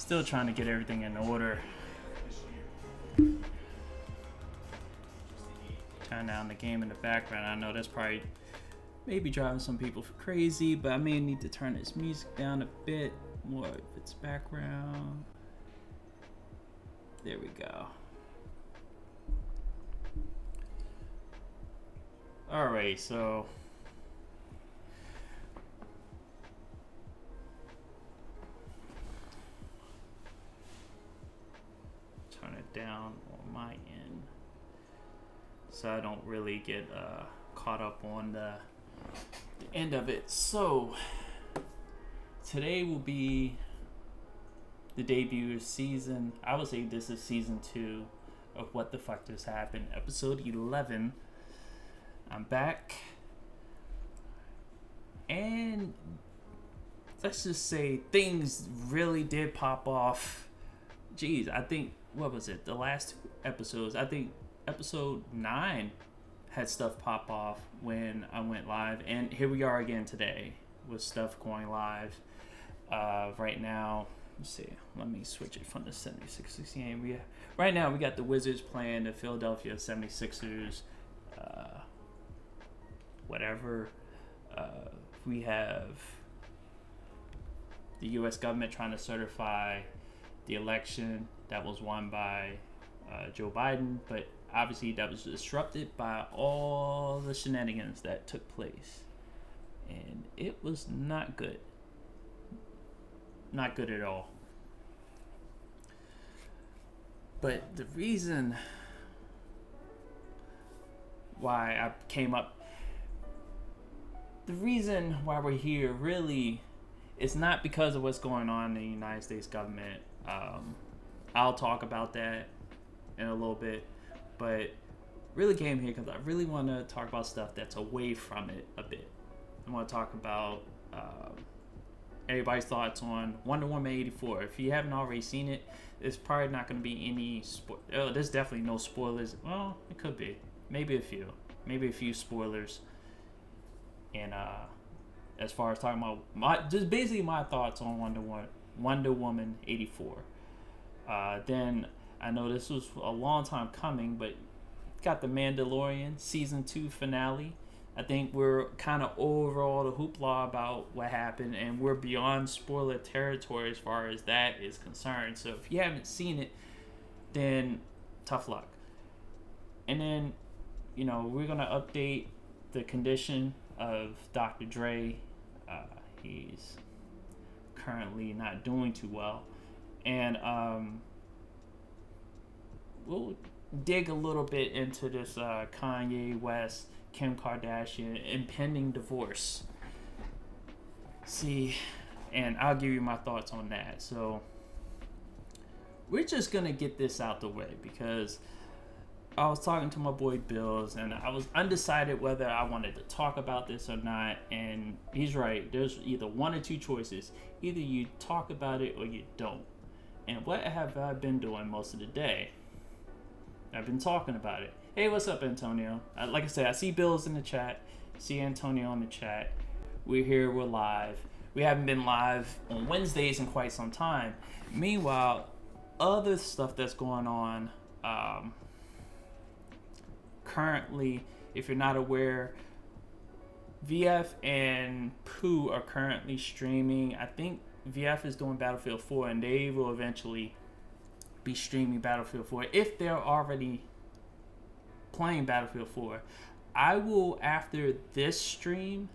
Still trying to get everything in order. Turn down the game in the background. I know that's probably maybe driving some people crazy, but I may need to turn this music down a bit more if it's background. There we go. Alright, so turn it down on my end so I don't really get caught up on the end of it. So today will be the debut of season, I would say this is season 2 of What the Fuck Just Happened, episode 11. I'm back, and let's just say things really did pop off. Jeez, I think, what was it, the last 2 episodes, I think episode 9 had stuff pop off when I went live, and here we are again today with stuff going live. Right now, let's see, let me switch it from the 76ers game. Right now we got the Wizards playing the Philadelphia 76ers. We have the U.S. government trying to certify the election that was won by Joe Biden, but obviously that was disrupted by all the shenanigans that took place, and it was not good. Not good at all. But the reason why I came up, the reason why we're here really is not because of what's going on in the United States government. I'll talk about that in a little bit, but really came here because I really want to talk about stuff that's away from it a bit. I want to talk about everybody's thoughts on WW84. If you haven't already seen it, there's probably not going to be any there's definitely no spoilers. Well, it could be. Maybe a few spoilers. And as far as talking about just basically my thoughts on Wonder Woman 84. Then I know this was a long time coming, but got the Mandalorian season 2 finale. I think we're kind of over all the hoopla about what happened, and we're beyond spoiler territory as far as that is concerned. So if you haven't seen it, then tough luck. And then, we're going to update the condition of Dr. Dre. He's currently not doing too well. And we'll dig a little bit into this Kanye West, Kim Kardashian impending divorce. See, and I'll give you my thoughts on that. So we're just going to get this out the way because I was talking to my boy Bills, and I was undecided whether I wanted to talk about this or not. And he's right. There's either one or two choices. Either you talk about it or you don't. And what have I been doing most of the day? I've been talking about it. Hey, what's up, Antonio? Like I said, I see Bills in the chat. See Antonio in the chat. We're here. We're live. We haven't been live on Wednesdays in quite some time. Meanwhile, other stuff that's going on currently, if you're not aware, VF and Pooh are currently streaming. I think VF is doing Battlefield 4, and they will eventually be streaming Battlefield 4 if they're already playing Battlefield 4. I will, after this stream,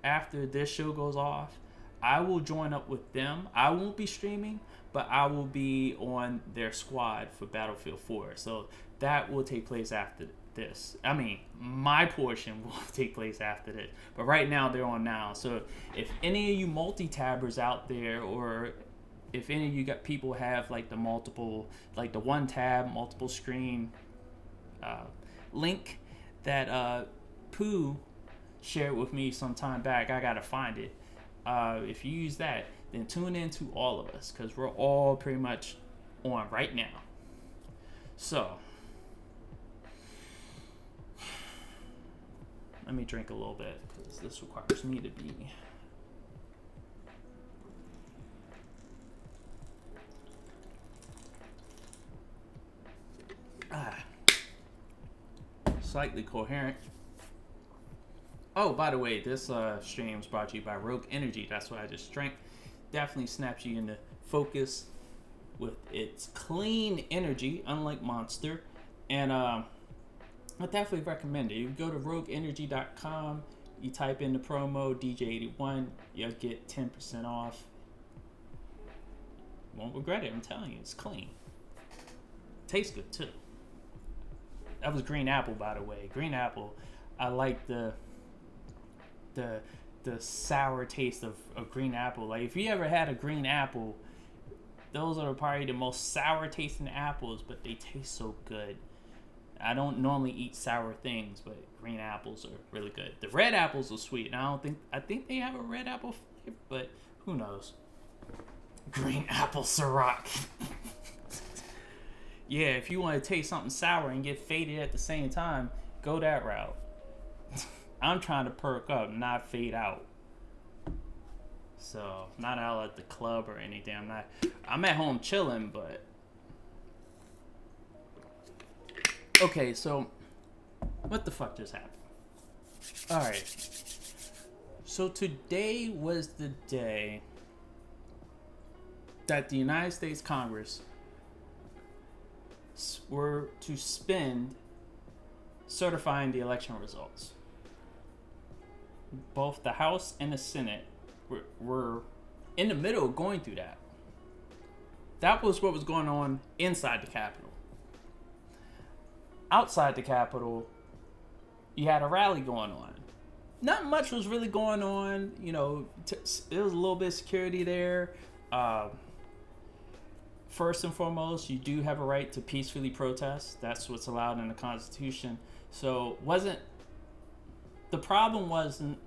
after this show goes off, I will join up with them. I won't be streaming, but I will be on their squad for Battlefield 4. So that will take place after this. I mean, my portion will take place after this. But right now, they're on now. So if any of you multi-tabbers out there, or if any of you got people have like the multiple, like the one tab, multiple screen link that Pooh shared with me some time back, I gotta find it. If you use that, then tune in to all of us, because we're all pretty much on right now. So let me drink a little bit, because this requires me to be slightly coherent. Oh, by the way, this stream is brought to you by Rogue Energy. That's what I just drank. Definitely snaps you into focus with its clean energy, unlike Monster. And I definitely recommend it. You go to rogueenergy.com, you type in the promo DJ81, you'll get 10% off. Won't regret it, I'm telling you, it's clean. Tastes good too. That was green apple, by the way. Green apple, I like the sour taste of green apple. Like, if you ever had a green apple, those are probably the most sour tasting apples, but they taste so good. I don't normally eat sour things, but green apples are really good. The red apples are sweet, and I think they have a red apple flavor, but who knows? Green apple Ciroc. Yeah, if you want to taste something sour and get faded at the same time, go that route. I'm trying to perk up, not fade out. So, not out at the club or anything. I'm at home chilling, but... Okay, so, what the fuck just happened? Alright. So today was the day that the United States Congress were to spend certifying the election results. Both the House and the Senate were in the middle of going through that. That was what was going on inside the Capitol. Outside the Capitol, you had a rally going on. Not much was really going on. You know, there was a little bit of security there. First and foremost, you do have a right to peacefully protest. That's what's allowed in the Constitution. So the problem wasn't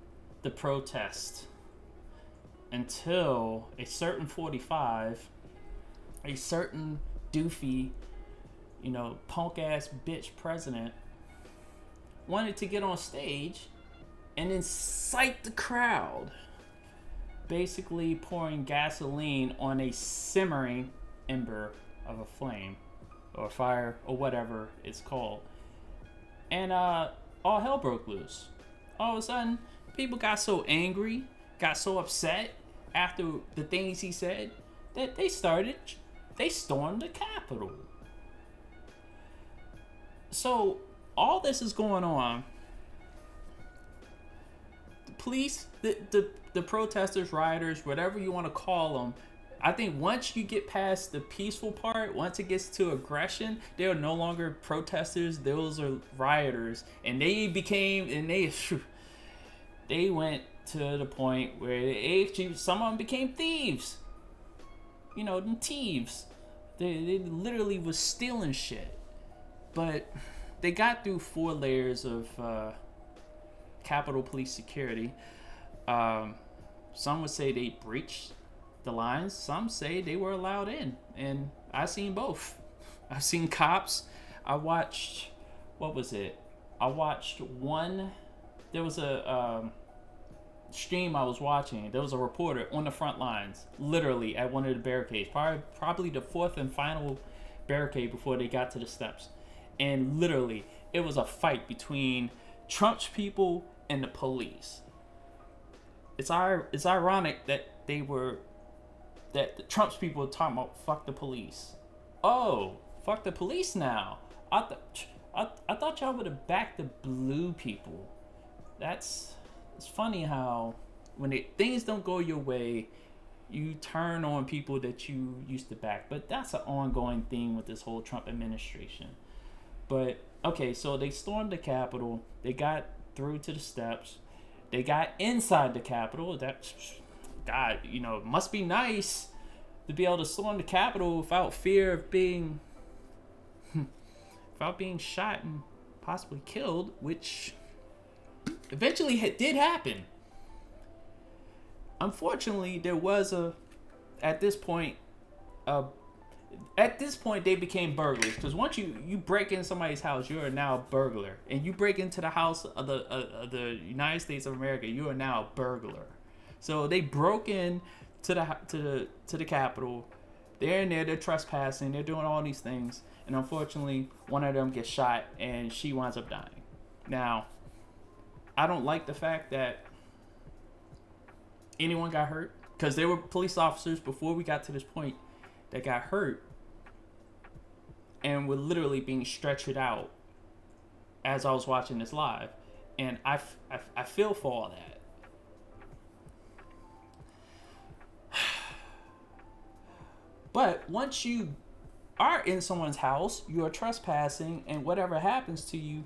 the protest until a certain 45, a certain doofy, punk ass bitch president wanted to get on stage and incite the crowd, basically pouring gasoline on a simmering ember of a flame or fire or whatever it's called. And all hell broke loose. All of a sudden, people got so angry, got so upset after the things he said that they stormed the Capitol. So all this is going on. The police, the protesters, rioters, whatever you want to call them, I think once you get past the peaceful part, once it gets to aggression, they are no longer protesters. Those are rioters, and they went to the point where some of them became thieves. Them thieves. They literally was stealing shit. But they got through 4 layers of Capitol Police security. Some would say they breached the lines. Some say they were allowed in. And I've seen both. I've seen cops. I watched, what was it? I watched one. There was a stream I was watching. There was a reporter on the front lines, literally at one of the barricades. Probably the 4th and final barricade before they got to the steps. And literally, it was a fight between Trump's people and the police. It's ironic that the Trump's people were talking about fuck the police. Oh, fuck the police now. I thought y'all would have backed the blue people. It's funny how when things don't go your way, you turn on people that you used to back. But that's an ongoing theme with this whole Trump administration. But, okay, so they stormed the Capitol. They got through to the steps. They got inside the Capitol. God, it must be nice to be able to storm the Capitol without fear of being shot and possibly killed, which eventually did happen. Unfortunately, there was at this point they became burglars, because once you break into somebody's house, you are now a burglar, and you break into the house of the United States of America, you are now a burglar. So they broke in to the Capitol. They're in there, they're trespassing, they're doing all these things, and unfortunately, one of them gets shot, and she winds up dying. Now, I don't like the fact that anyone got hurt, because there were police officers before we got to this point that got hurt and were literally being stretchered out as I was watching this live. And I feel for all that. But once you are in someone's house, you are trespassing, and whatever happens to you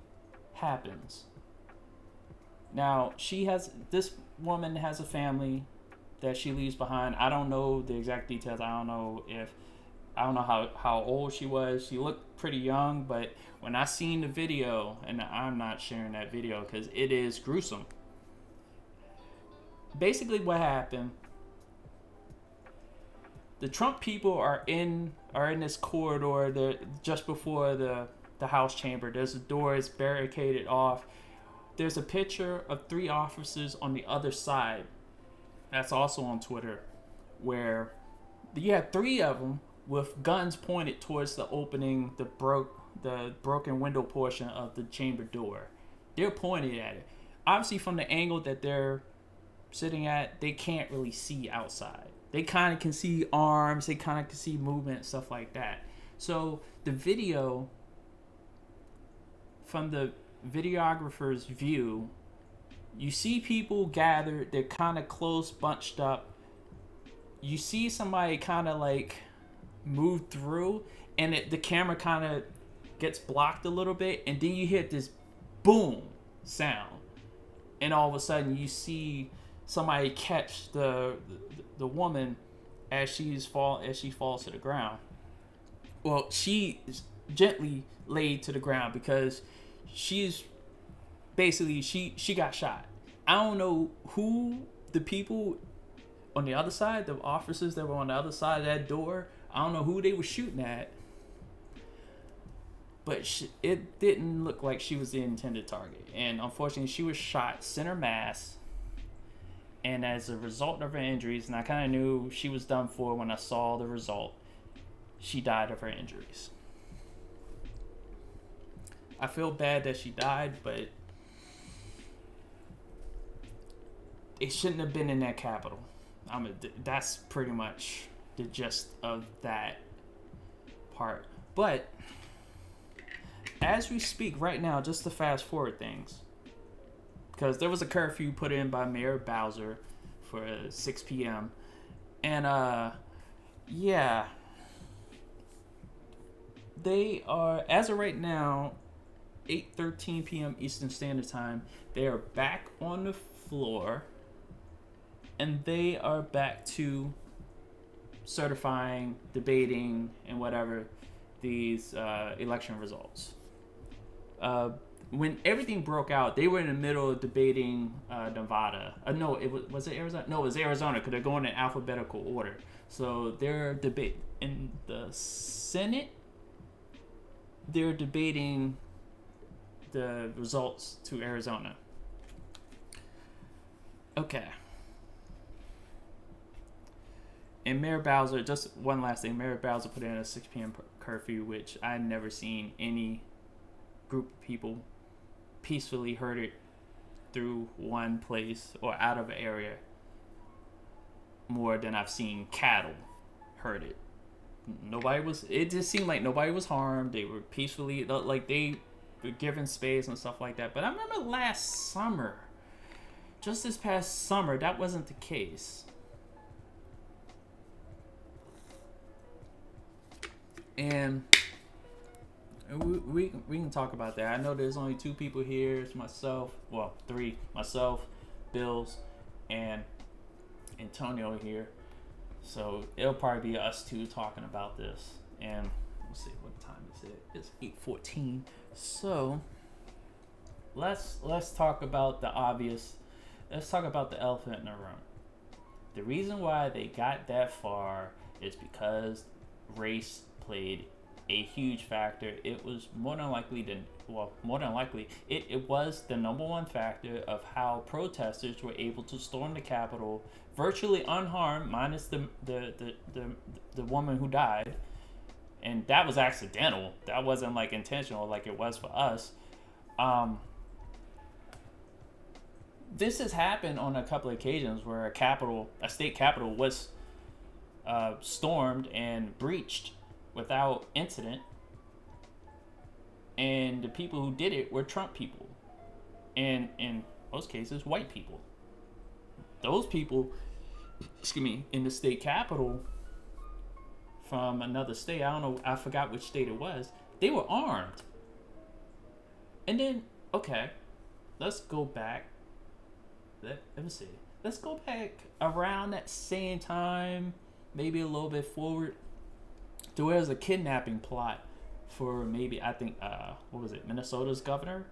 happens. Now, this woman has a family that she leaves behind. I don't know the exact details. I don't know how old she was. She looked pretty young, but when I seen the video, and I'm not sharing that video because it is gruesome. Basically what happened, the Trump people are in this corridor just before the House chamber. There's a door, it's barricaded off. There's a picture of 3 officers on the other side. That's also on Twitter, where you had 3 of them with guns pointed towards the opening, the broken window portion of the chamber door. They're pointing at it. Obviously, from the angle that they're sitting at, they can't really see outside. They kind of can see arms, they kind of can see movement, stuff like that. So the video, from the videographer's view, you see people gathered, they're kind of close, bunched up. You see somebody kind of like move through, and the camera kind of gets blocked a little bit, and then you hear this boom sound, and all of a sudden you see somebody catch the woman as she falls to the ground. Well, she is gently laid to the ground because she's basically she got shot. I don't know who the people on the other side, the officers that were on the other side of that door, I don't know who they were shooting at, but it didn't look like she was the intended target. And unfortunately, she was shot center mass. And as a result of her injuries, and I kind of knew she was done for when I saw the result, she died of her injuries. I feel bad that she died, but it shouldn't have been in that Capitol. That's pretty much the gist of that part. But as we speak right now, just to fast forward things, because there was a curfew put in by Mayor Bowser for 6 p.m. And yeah, they are, as of right now, 8:13 p.m. Eastern Standard Time, they are back on the floor, and they are back to certifying, debating, and whatever these election results. When everything broke out, they were in the middle of debating Nevada. No, was it Arizona? No, it was Arizona, because they're going in alphabetical order. So they're debate in the Senate. They're debating the results to Arizona. Okay. And Mayor Bowser, just one last thing, Mayor Bowser put in a 6 p.m. curfew, which I'd never seen any group of people peacefully herded through one place or out of an area more than I've seen cattle herded. It just seemed like nobody was harmed. They were peacefully, like they were given space and stuff like that. But I remember last summer, just this past summer, that wasn't the case. And we can talk about that. I know there's only 2 people here. It's myself. Well, 3. Myself, Bills, and Antonio here. So it'll probably be us 2 talking about this. And let's see, what time is it? It's 8:14. So let's talk about the obvious. Let's talk about the elephant in the room. The reason why they got that far is because race played a huge factor. It was more than likely, it was the number one factor of how protesters were able to storm the Capitol virtually unharmed, minus the woman who died, and that was accidental. That wasn't like intentional like it was for us. This has happened on a couple of occasions where a state capitol was stormed and breached without incident, and the people who did it were Trump people, and in most cases, white people. Those people, excuse me, in the state capitol from another state, I don't know, I forgot which state it was, they were armed. And then, okay, let's go back. Let me see. Let's go back around that same time, maybe a little bit forward. There was a kidnapping plot for maybe, I think, what was it, Minnesota's governor?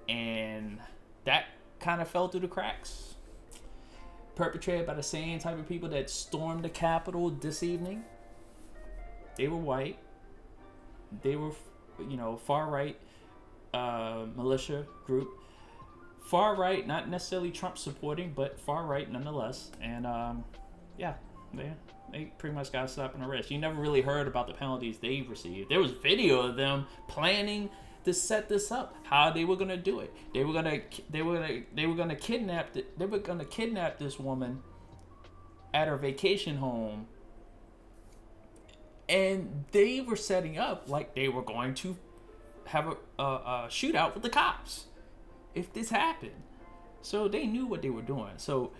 And that kind of fell through the cracks. Perpetrated by the same type of people that stormed the Capitol this evening. They were white. They were, far right militia group. Far right, not necessarily Trump supporting, but far right nonetheless. And they pretty much got slapped on the wrist. You never really heard about the penalties they received. There was video of them planning to set this up, how they were gonna do it. They were gonna kidnap this woman at her vacation home, and they were setting up like they were going to have a shootout with the cops if this happened. So they knew what they were doing. So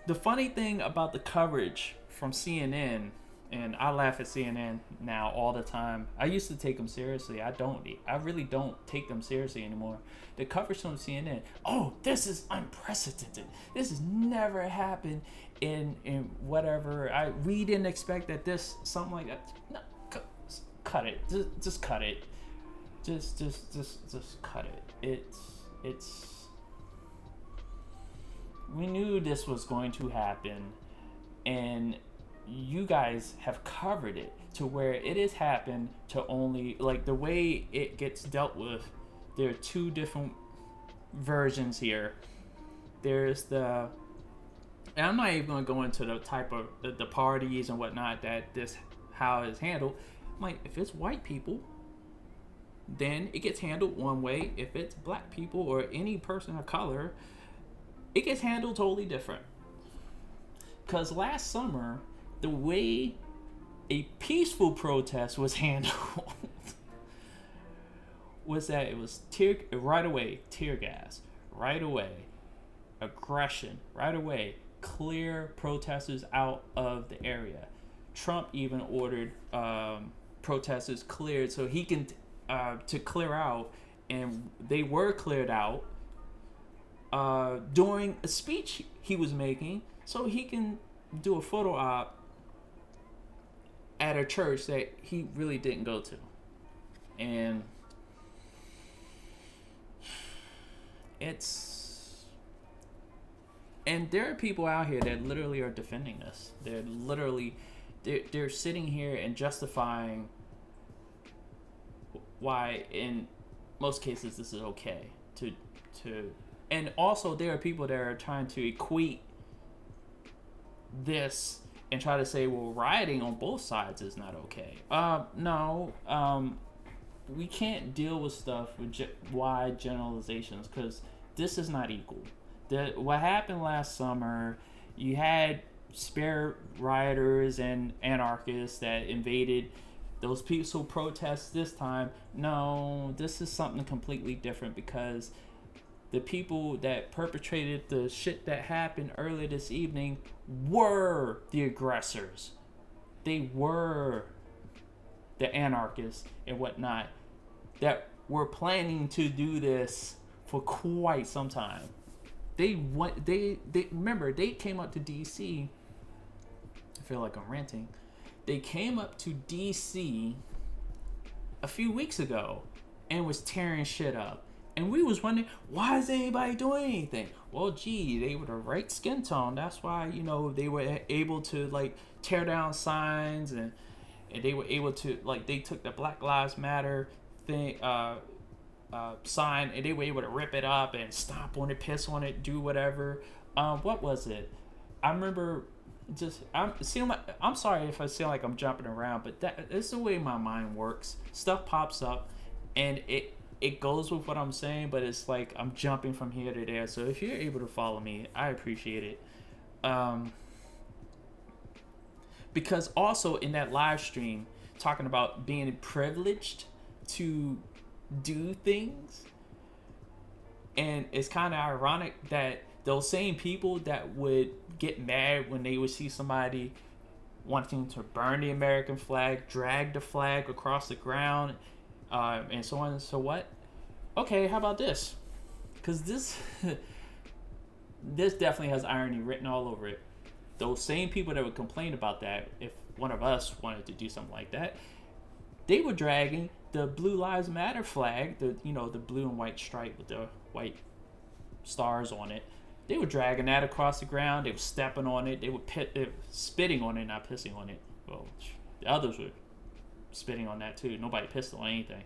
the funny thing about the coverage from CNN, and I laugh at CNN now all the time. I used to take them seriously. I really don't take them seriously anymore. The coverage from CNN, oh, this is unprecedented. This has never happened in whatever. We didn't expect that this, something like that. No, cut it. Just cut it. Just cut it. It's we knew this was going to happen, and you guys have covered it to where it has happened to only, like, the way it gets dealt with. There are two different versions here. There's and I'm not even going to go into the type of the parties and whatnot that how it's handled. Like, if it's white people, then it gets handled one way. If it's black people or any person of color, it gets handled totally different. Because last summer, the way a peaceful protest was handled was that it was tear gas, right away, aggression, right away, clear protesters out of the area. Trump even ordered protesters cleared so he can to clear out, and they were cleared out during a speech he was making, so he can do a photo op at a church that he really didn't go to. And there are people out here that literally are defending this. They're sitting here and justifying why in most cases this is okay to and also there are people that are trying to equate this and try to say, well, rioting on both sides is not okay. No, we can't deal with stuff with wide generalizations, because this is not equal. What happened last summer, you had spare rioters and anarchists that invaded those peaceful protests. This time, no, this is something completely different, because the people that perpetrated the shit that happened earlier this evening were the aggressors. They were the anarchists and whatnot that were planning to do this for quite some time. They remember, they came up to DC. I feel like I'm ranting. They came up to DC a few weeks ago and was tearing shit up. And we was wondering, why is anybody doing anything? Well, gee, they were the right skin tone. That's why, they were able to, like, tear down signs, and they were able to, like, they took the Black Lives Matter thing, sign, and they were able to rip it up and stomp on it, piss on it, do whatever. What was it? I remember I'm sorry if I sound like I'm jumping around, but that is the way my mind works. Stuff pops up, and it goes with what I'm saying, but it's like I'm jumping from here to there. So if you're able to follow me, I appreciate it. Because also in that live stream, talking about being privileged to do things, and it's kind of ironic that those same people that would get mad when they would see somebody wanting to burn the American flag, drag the flag across the ground, and so on and so what. Okay, how about this? Because this this definitely has irony written all over it. Those same people that would complain about that, if one of us wanted to do something like that, they were dragging the Blue Lives Matter flag, the blue and white stripe with the white stars on it. They were dragging that across the ground. They were stepping on it. They were spitting on it, not pissing on it. Well, the others were spitting on that too. Nobody pissed on anything.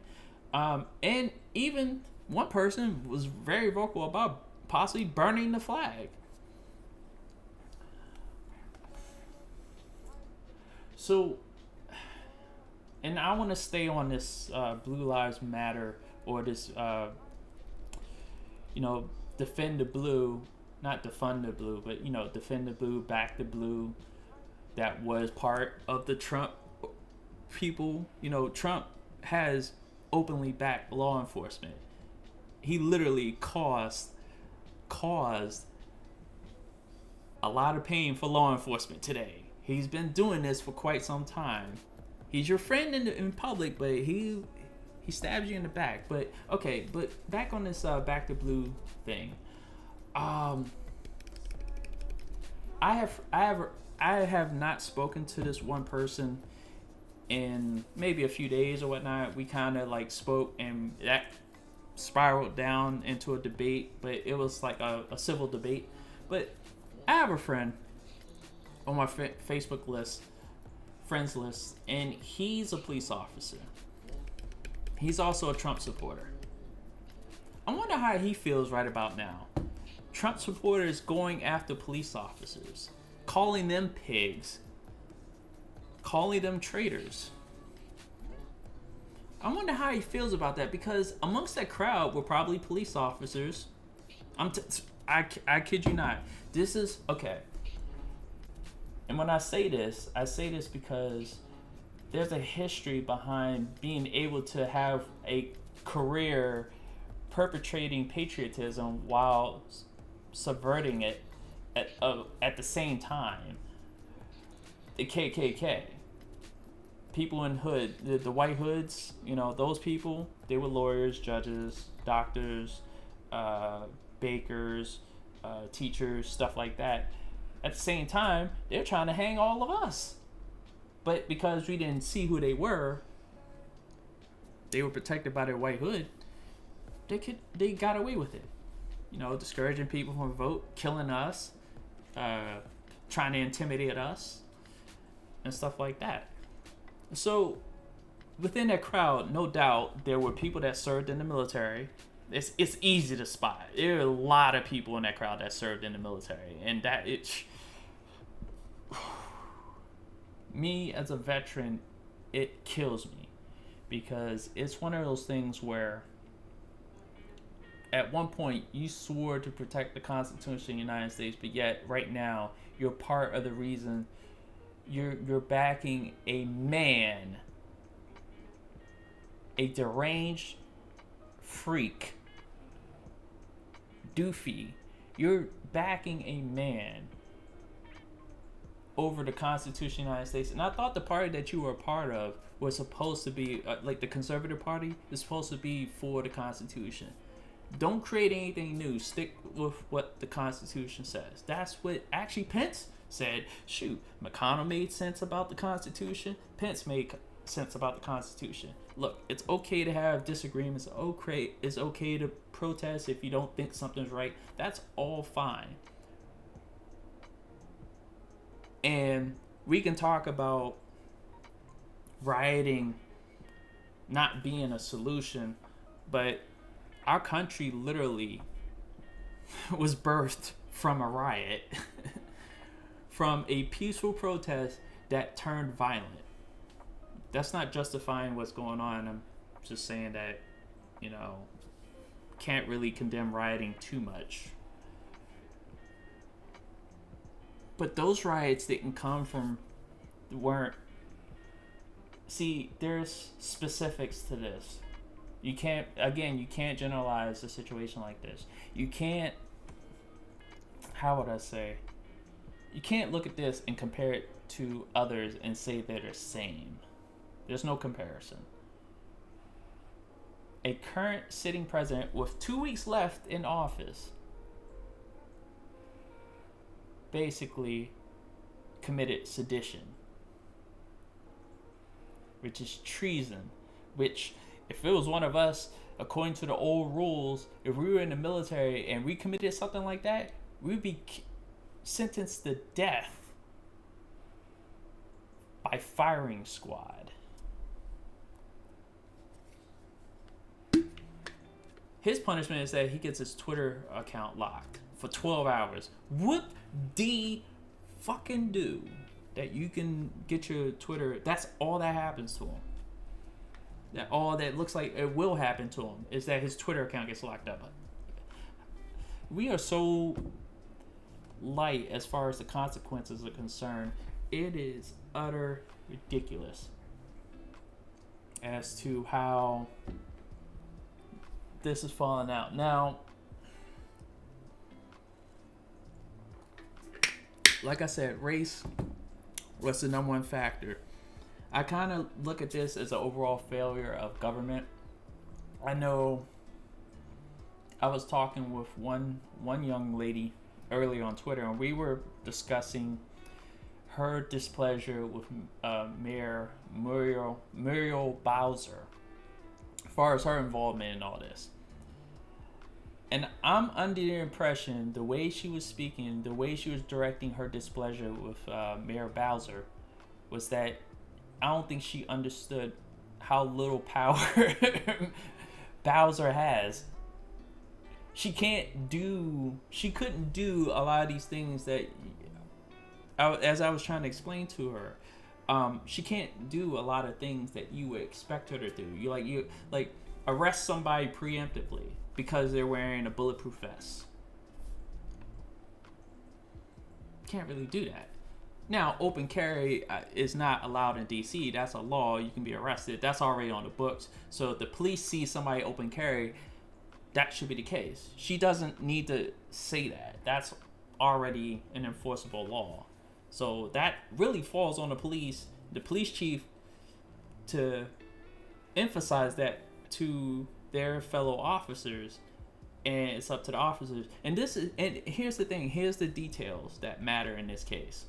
And even one person was very vocal about possibly burning the flag. So, and I want to stay on this Blue Lives Matter, or this, defend the blue, not defund the blue, but, defend the blue, back the blue. That was part of the Trump people. Trump has openly backed law enforcement. He literally caused a lot of pain for law enforcement today. He's been doing this for quite some time. He's your friend in public, but he stabs you in the back. But okay, but back on this back to blue thing. I have not spoken to this one person in maybe a few days or whatnot. We kind of like spoke, and that spiraled down into a debate, but it was like a civil debate. But I have a friend on my Facebook friends list, and he's a police officer. He's also a Trump supporter. I wonder how he feels right about now. Trump supporters going after police officers, calling them pigs, calling them traitors. I wonder how he feels about that, because amongst that crowd were probably police officers. I kid you not. This is okay. And when I say this because there's a history behind being able to have a career perpetrating patriotism while subverting it at the same time. The KKK. People in hood, the white hoods, those people, they were lawyers, judges, doctors, bakers, teachers, stuff like that. At the same time, they're trying to hang all of us. But because we didn't see who they were protected by their white hood, they got away with it. Discouraging people from vote, killing us, trying to intimidate us, and stuff like that. So, within that crowd, no doubt, there were people that served in the military. It's easy to spot. There are a lot of people in that crowd that served in the military, and me as a veteran, it kills me, because it's one of those things where at one point you swore to protect the Constitution of the United States, but yet right now you're part of the reason you're backing a man, a deranged freak, doofy. You're backing a man over the Constitution of the United States. And I thought the party that you were a part of was supposed to be, like the Conservative Party, is supposed to be for the Constitution. Don't create anything new. Stick with what the Constitution says. That's what actually Pence said. Shoot, McConnell made sense about the Constitution. Pence made sense about the Constitution. Look, it's okay to have disagreements. Okay, it's okay to protest if you don't think something's right. That's all fine. And we can talk about rioting not being a solution, but our country literally was birthed from a riot, from a peaceful protest that turned violent. That's not justifying what's going on. I'm just saying that you know, can't really condemn rioting too much. But those riots didn't come from, weren't, see, there's specifics to this. You can't generalize a situation like this. You can't, how would I say? You can't look at this and compare it to others and say they're the same. There's no comparison. A current sitting president with 2 weeks left in office basically committed sedition, which is treason, which, if it was one of us, according to the old rules, if we were in the military and we committed something like that, we'd be sentenced to death by firing squad. His punishment is that he gets his Twitter account locked for 12 hours. Whoop de fucking do that you can get your Twitter. That's all that happens to him. That all that looks like it will happen to him is that his Twitter account gets locked up. We are so light as far as the consequences are concerned. It is utter ridiculous as to how this is falling out. Now, like I said, race was the number one factor. I kind of look at this as an overall failure of government. I know I was talking with one young lady earlier on Twitter, and we were discussing her displeasure with Mayor Muriel Bowser as far as her involvement in all this. And I'm under the impression, the way she was speaking, the way she was directing her displeasure with Mayor Bowser, was that I don't think she understood how little power Bowser has. She couldn't do a lot of these things that, as I was trying to explain to her, she can't do a lot of things that you would expect her to do. You arrest somebody preemptively because they're wearing a bulletproof vest. Can't really do that. Now, open carry is not allowed in DC. That's a law. You can be arrested. That's already on the books. So if the police see somebody open carry, that should be the case. She doesn't need to say that. That's already an enforceable law. So that really falls on the police chief, to emphasize that to their fellow officers, and it's up to the officers. And here's the thing. Here's the details that matter in this case.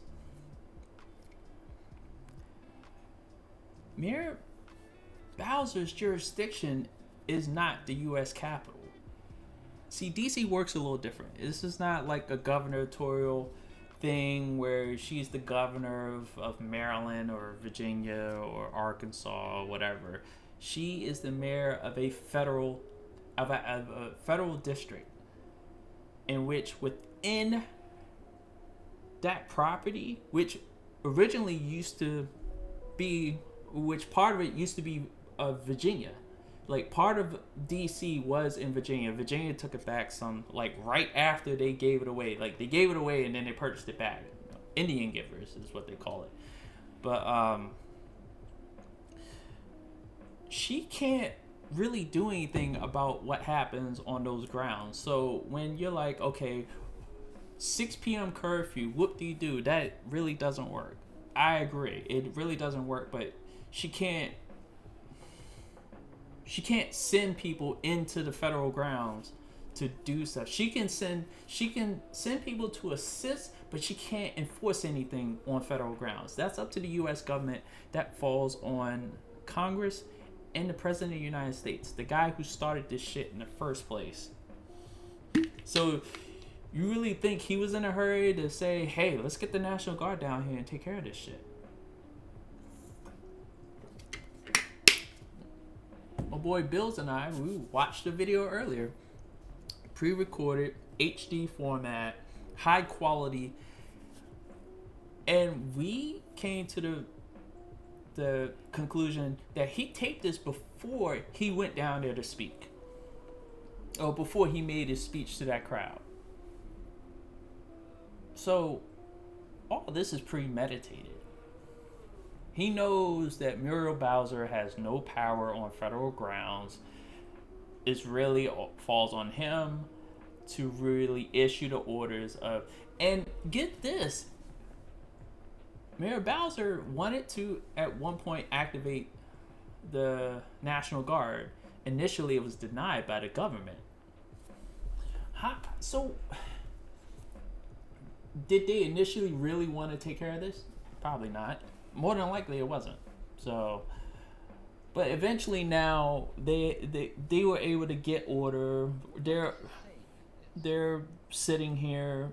Mayor Bowser's jurisdiction is not the U.S. Capitol. See, DC works a little different. This is not like a gubernatorial thing where she's the governor of Maryland or Virginia or Arkansas or whatever. She is the mayor of a federal district, in which within that property, which originally used to be, which part of it used to be Virginia. Like, part of DC was in Virginia. Virginia took it back right after they gave it away. Like, they gave it away and then they purchased it back. Indian givers is what they call it. But she can't really do anything about what happens on those grounds. So when you're like, okay, 6 p.m. curfew, whoop-de-doo, that really doesn't work. I agree. It really doesn't work, but she can't send people into the federal grounds to do stuff. She can send people to assist, but she can't enforce anything on federal grounds. That's up to the U.S. government. That falls on Congress and the President of the United States, the guy who started this shit in the first place. So you really think he was in a hurry to say, hey, let's get the National Guard down here and take care of this shit? My boy Bills and I, we watched the video earlier. Pre-recorded, HD format, high quality. And we came to the conclusion that he taped this before he went down there to speak. or before he made his speech to that crowd. So all this is premeditated. He knows that Muriel Bowser has no power on federal grounds. It really falls on him to really issue the orders of, and get this, Mayor Bowser wanted to at one point activate the National Guard. Initially, it was denied by the government. So, did they initially really want to take care of this? Probably not. More than likely, it wasn't. So, but eventually, now they were able to get order. They're sitting here,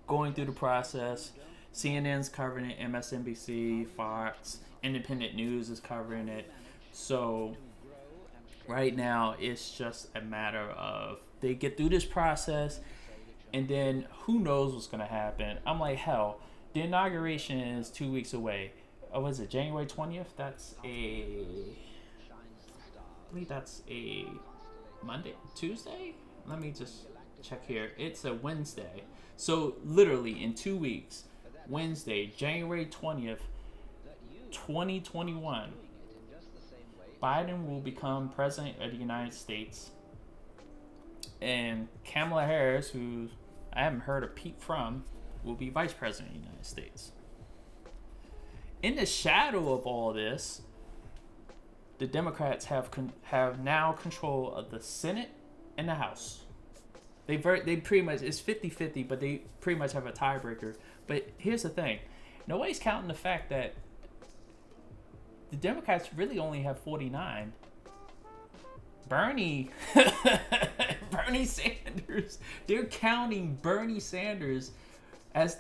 going through the process. CNN's covering it, MSNBC, Fox, Independent News is covering it. So right now it's just a matter of they get through this process, and then who knows what's gonna happen. I'm like, hell, the inauguration is 2 weeks away. Was it January 20th? I believe that's a Monday, Tuesday? Let me just check here. It's a Wednesday. So literally in 2 weeks, Wednesday, January 20th, 2021, Biden will become president of the United States. And Kamala Harris, who I haven't heard a peep from, will be vice president of the United States. In the shadow of all this, the Democrats have now control of the Senate and the House. They pretty much, it's 50-50, but they pretty much have a tiebreaker. But here's the thing. Nobody's counting the fact that the Democrats really only have 49. Bernie Sanders, they're counting Bernie Sanders as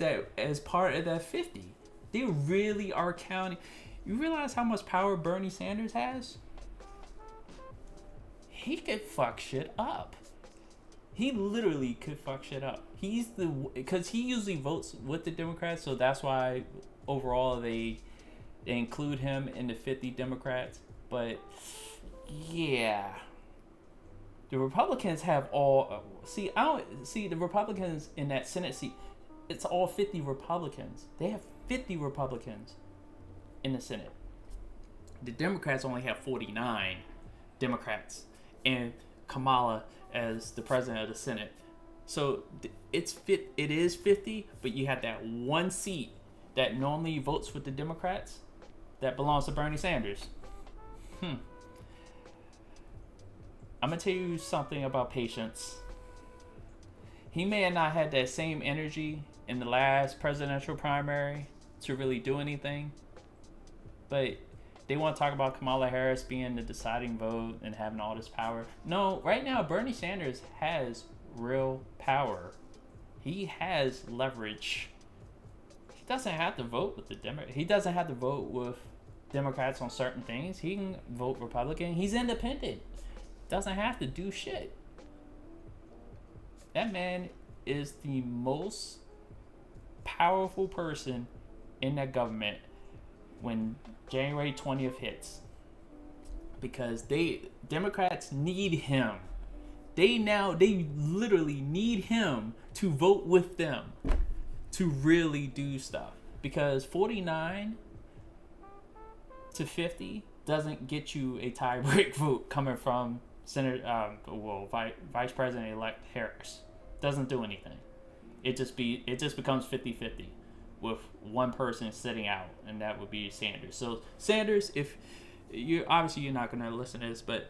part of that 50. They really are counting. You realize how much power Bernie Sanders has? He could fuck shit up. He literally could fuck shit up. Because he usually votes with the Democrats, so that's why overall they include him in the 50 Democrats. But yeah, the Republicans have all. The Republicans in that Senate seat. It's all 50 Republicans. They have 50 Republicans in the Senate. The Democrats only have 49 Democrats, and Kamala as the president of the Senate. So it is 50, but you have that one seat that normally votes with the Democrats that belongs to Bernie Sanders. I'm gonna tell you something about patience. He may have not had that same energy in the last presidential primary to really do anything, but they want to talk about Kamala Harris being the deciding vote and having all this power. No, right now Bernie Sanders has real power. He has leverage. He doesn't have to vote with the He doesn't have to vote with Democrats on certain things. He can vote Republican. He's independent. Doesn't have to do shit. That man is the most powerful person in that government when January 20th hits, because Democrats need him. They literally need him to vote with them to really do stuff, because 49 to 50 doesn't get you a tie-break vote coming from Vice President-elect Harris. Doesn't do anything. It just becomes 50-50 with one person sitting out, and that would be Sanders. So Sanders, if you're not going to listen to this, but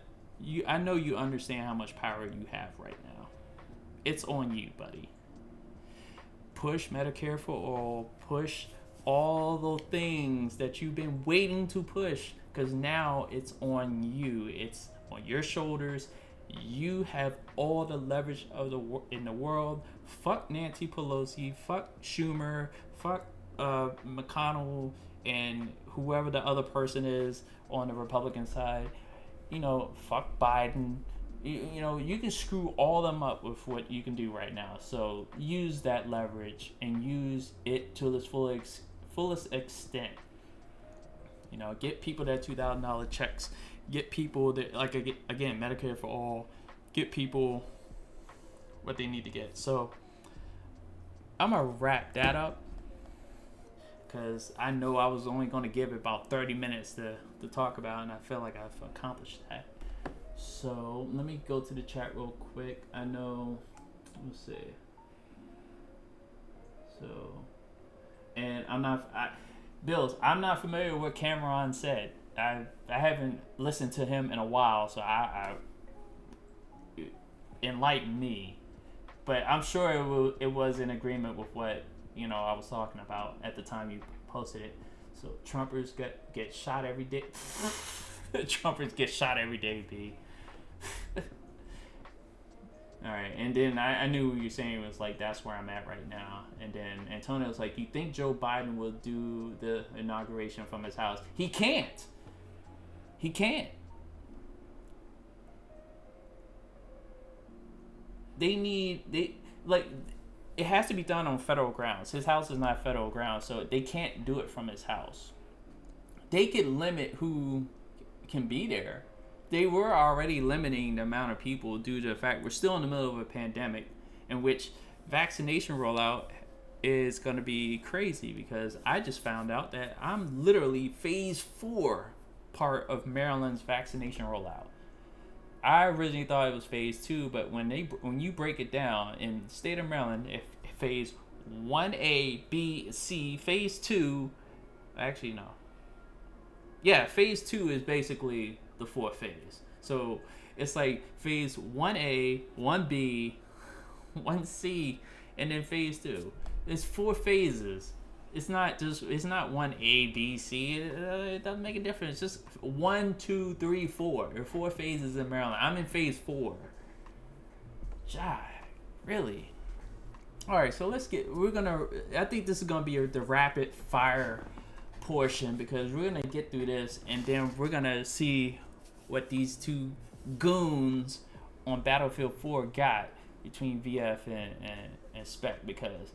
I know you understand how much power you have right now. It's on you, buddy. Push Medicare for all. Push all the things that you've been waiting to push, because now it's on you. It's on your shoulders. You have all the leverage in the world. Fuck Nancy Pelosi. Fuck Schumer. Fuck McConnell and whoever the other person is on the Republican side. Fuck Biden. You can screw all them up with what you can do right now. So use that leverage and use it to its fullest extent. Get people that $2,000 checks. Get people that, again, Medicare for all. Get people what they need to get. So I'm gonna wrap that up because I know I was only gonna give about 30 minutes to talk about, and I feel like I've accomplished that. So let me go to the chat real quick. I know, let's see. So, and Bills, I'm not familiar with what Cameron said. I haven't listened to him in a while, so I enlighten me. But I'm sure it was in agreement with what I was talking about at the time you posted it. So Trumpers get shot every day. Trumpers get shot every day, B. All right, and then I knew what you were saying was like that's where I'm at right now. And then Antonio was like, "You think Joe Biden will do the inauguration from his house? He can't. He can't. It has to be done on federal grounds. His house is not federal grounds, so they can't do it from his house. They could limit who can be there. They were already limiting the amount of people due to the fact we're still in the middle of a pandemic in which vaccination rollout is going to be crazy, because I just found out that I'm literally phase 4 part of Maryland's vaccination rollout. I originally thought it was phase 2, but when you break it down in the state of Maryland, if phase 1A, B, C, phase 2, actually no. Yeah, phase 2 is basically the 4th phase. So it's like phase 1A, 1B, 1C, and then phase 2. It's 4 phases. It's not 1A, B, C. It doesn't make a difference. It's just 1, 2, 3, 4. There are 4 phases in Maryland. I'm in phase 4. Really? All right, so I think this is gonna be the rapid fire portion, because we're gonna get through this, and then we're gonna see what these two goons on Battlefield 4 got between VF and Spec, because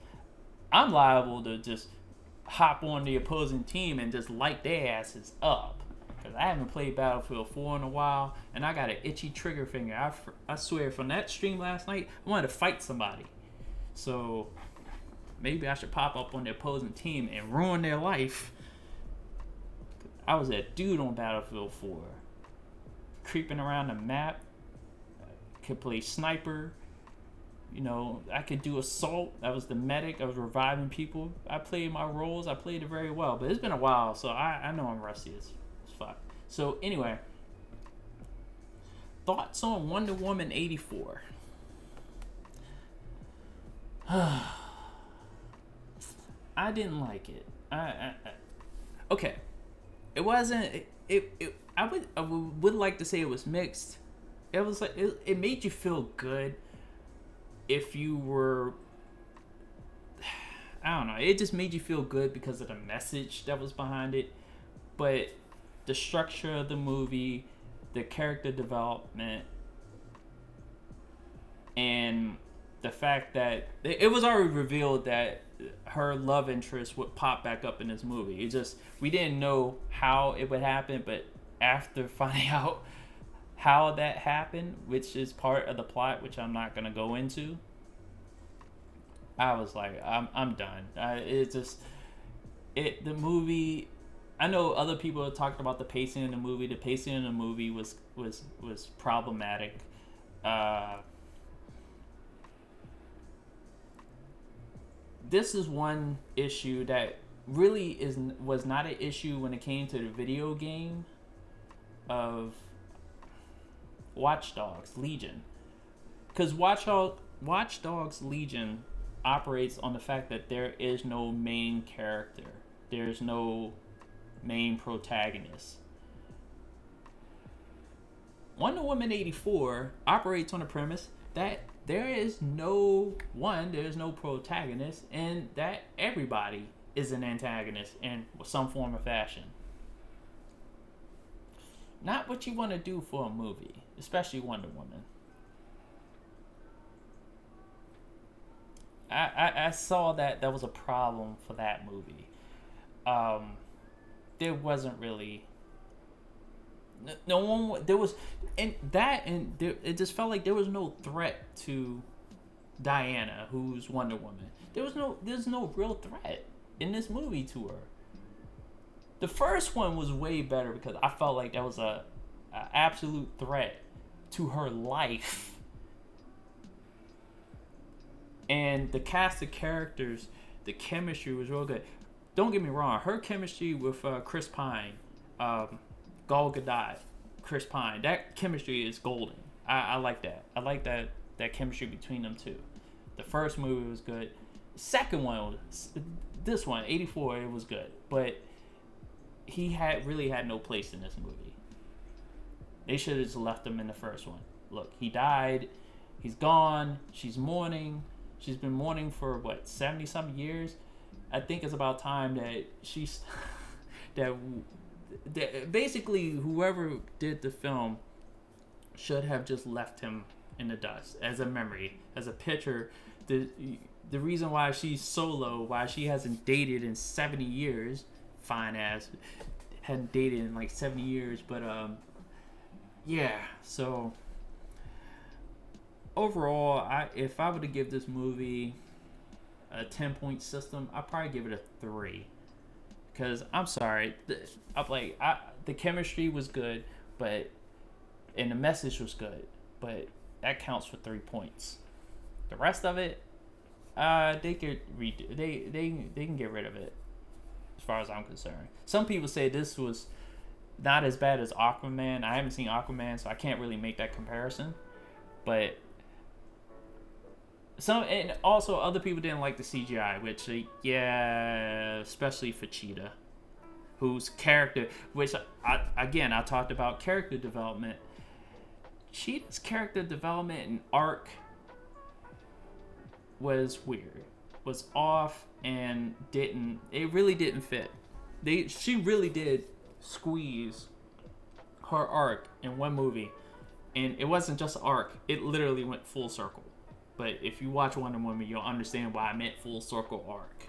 I'm liable to just hop on the opposing team and just light their asses up, because I haven't played Battlefield 4 in a while, and I got an itchy trigger finger. I swear, from that stream last night, I wanted to fight somebody. So maybe I should pop up on the opposing team and ruin their life. I was that dude on Battlefield 4, creeping around the map. Could play sniper. I could do assault. I was the medic. I was reviving people. I played my roles. I played it very well. But it's been a while, so I know I'm rusty as fuck. So anyway, thoughts on Wonder Woman 84. I didn't like it. Okay. It wasn't. I would like to say it was mixed. It was like it made you feel good if you were. I don't know. It just made you feel good because of the message that was behind it, but the structure of the movie, the character development, and the fact that it was already revealed that her love interest would pop back up in this movie. We didn't know how it would happen, but after finding out how that happened, which is part of the plot, which I'm not gonna go into, I was like, I'm done. The movie. I know other people have talked about the pacing in the movie. The pacing in the movie was problematic. This is one issue that really was not an issue when it came to the video game of Watch Dogs Legion, because Watch Dogs Legion operates on the fact that there is no main character, there's no main protagonist. Wonder Woman 84 operates on the premise that there's no protagonist, and that everybody is an antagonist in some form or fashion. Not what you want to do for a movie, especially Wonder Woman. I saw that was a problem for that movie. There wasn't really no one. There was, and it just felt like there was no threat to Diana, who's Wonder Woman. There's no real threat in this movie to her. The first one was way better because I felt like that was a absolute threat to her life. And the cast of characters, the chemistry was real good. Don't get me wrong, her chemistry with Chris Pine, Gal Gadot, Chris Pine, that chemistry is golden. I like that. I like that chemistry between them two. The first movie was good. Second one was this one, 84. It was good, but he really had no place in this movie. They should have just left him in the first one. Look, he died. He's gone. She's mourning. She's been mourning for what 70-something years. I think it's about time that she's that basically whoever did the film should have just left him in the dust as a memory, as a picture. The reason why she's solo, why she hasn't dated in 70 years, fine ass, hadn't dated in like 70 years, but yeah. So overall, if I were to give this movie a 10-point system, I'd probably give it a 3. Because I'm sorry, the chemistry was good, and the message was good, but that counts for 3 points. The rest of it, they could redo. They can get rid of it, as far as I'm concerned. Some people say this was not as bad as Aquaman. I haven't seen Aquaman, so I can't really make that comparison. But and also other people didn't like the CGI, which especially for Cheetah, whose character, which I talked about character development. Cheetah's character development and arc was weird, was off, and it really didn't fit. She really did squeeze her arc in one movie, and it wasn't just an arc, it literally went full circle. But if you watch Wonder Woman, you'll understand why I meant full circle arc.